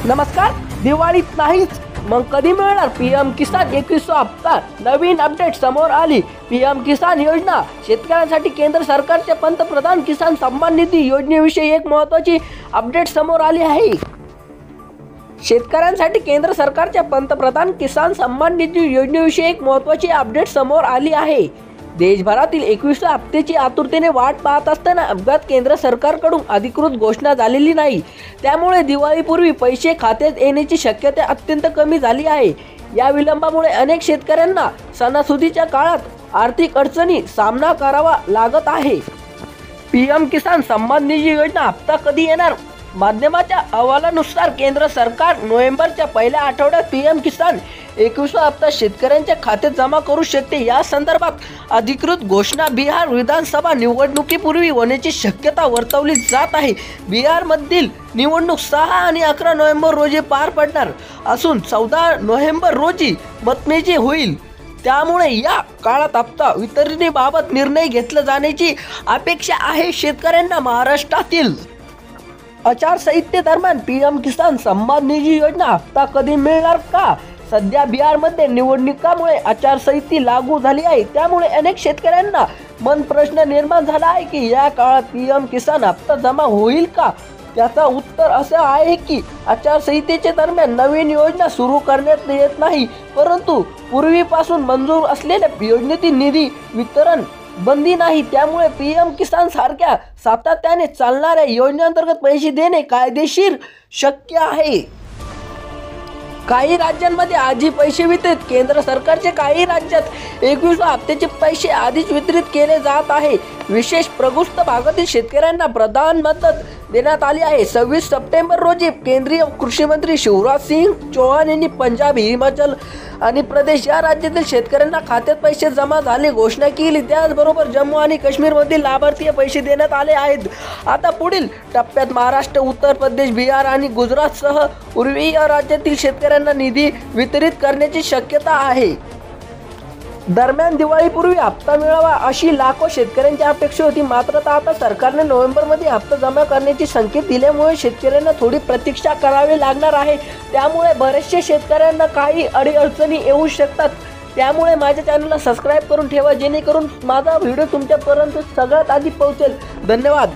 नमस्कार. दिवाळीत नाहीच मग कधी मिळणार पीएम किसान 21वा हप्ता? नवीन अपडेट समोर आली. पीएम किसान योजना शेतकऱ्यांसाठी केंद्र सरकारच्या पंतप्रधान किसान सन्मान निधी योजनेविषयी एक महत्त्वाची अपडेट समोर आली आहे. शेतकऱ्यांसाठी केंद्र सरकारच्या पंतप्रधान किसान सन्मान निधी योजनेविषयी एक महत्त्वाची अपडेट समोर आली आहे. देशभरातील 21व्या हप्त्याची आतुरतेने वाट पाहत असताना अपघात केंद्र सरकारकडून अधिकृत घोषणा झालेली नाही. त्यामुळे दिवाळीपूर्वी पैसे खात्यात येण्याची शक्यता अत्यंत कमी झाली आहे. या विलंबामुळे अनेक शेतकऱ्यांना सणासुदीच्या काळात आर्थिक अडचणी सामना करावा लागत आहे. पीएम किसान सन्मान निधी योजना हप्ता कधी येणार? माध्यमाच्या अहवालानुसार केंद्र सरकार नोव्हेंबरच्या पहिल्या आठवड्यात पीएम किसान 21वा हप्ता शेतकऱ्यांच्या खात्यात जमा करू शकते. या संदर्भात अधिकृत घोषणा बिहार विधानसभा निवडणुकीपूर्वी होण्याची शक्यता वर्तवली जात आहे. बिहारमधील निवडणूक 6 आणि 11 नोव्हेंबर रोजी पार पडणार असून 14 नोव्हेंबर रोजी मतमोजणी होईल. त्यामुळे या काळात हप्ता वितरणीबाबत निर्णय घेतला जाण्याची अपेक्षा आहे. शेतकऱ्यांना महाराष्ट्रातील आचारसंहितेदरम्यान पीएम किसान सन्मान निधी योजना हप्ता कधी मिळणार का? सध्या बिहारमध्ये निवडणुकामुळे आचारसंहिता लागू झाली आहे. त्यामुळे अनेक शेतकऱ्यांना मन प्रश्न निर्माण झाला आहे की या काळात पीएम किसान हप्ता जमा होईल का? त्याचा उत्तर असं आहे की आचारसंहितेच्या दरम्यान नवीन योजना सुरू करण्यात येत नाही, परंतु पूर्वीपासून मंजूर असलेल्या योजनेतील निधी वितरण बंदी नाही. त्यामुळे पीएम किसान सारख्या सातत्याने चालणाऱ्या योजनेअंतर्गत पैसे देणे कायदेशीर शक्य आहे. काही राज्यांमध्ये आधी पैसे वितरित केंद्र सरकारचे काही राज्यात 21व्या हप्त्याचे पैसे आधीच वितरित केले जात आहे. विशेष प्रग्रस्त भागातील शेतकऱ्यांना प्रधान मदत देण्यात आली आहे. 26 सप्टेंबर रोजी केंद्रीय कृषी मंत्री शिवराज सिंग चौहान यांनी पंजाब, हिमाचल आणि प्रदेश या राज्यातील शेतकऱ्यांना खात्यात पैसे जमा झाले घोषणा केली. त्याचबरोबर जम्मू आणि काश्मीरमधील लाभार्थी पैसे देण्यात आले आहेत. आता पुढील टप्प्यात महाराष्ट्र, उत्तर प्रदेश, बिहार आणि गुजरातसह पूर्वीय राज्यातील शेतकऱ्यांना निधी वितरित करण्याची शक्यता आहे. दरम्यान दिवाळीपूर्वी हप्ता मिळावा अशी लाखो शेतकऱ्यांची अपेक्षा होती. मात्र आता सरकारने नोव्हेंबरमध्ये हप्ता जमा करण्याचे संकेत दिल्यामुळे शेतकऱ्यांना थोडी प्रतीक्षा करावी लागणार आहे. त्यामुळे बरेचसे शेतकऱ्यांना काही अडचणी येऊ शकतात. त्यामुळे माझ्या चॅनलला सबस्क्राईब करून ठेवा जेणेकरून माझा व्हिडिओ तुमच्यापर्यंत सगळ्यात आधी पोहोचेल. धन्यवाद.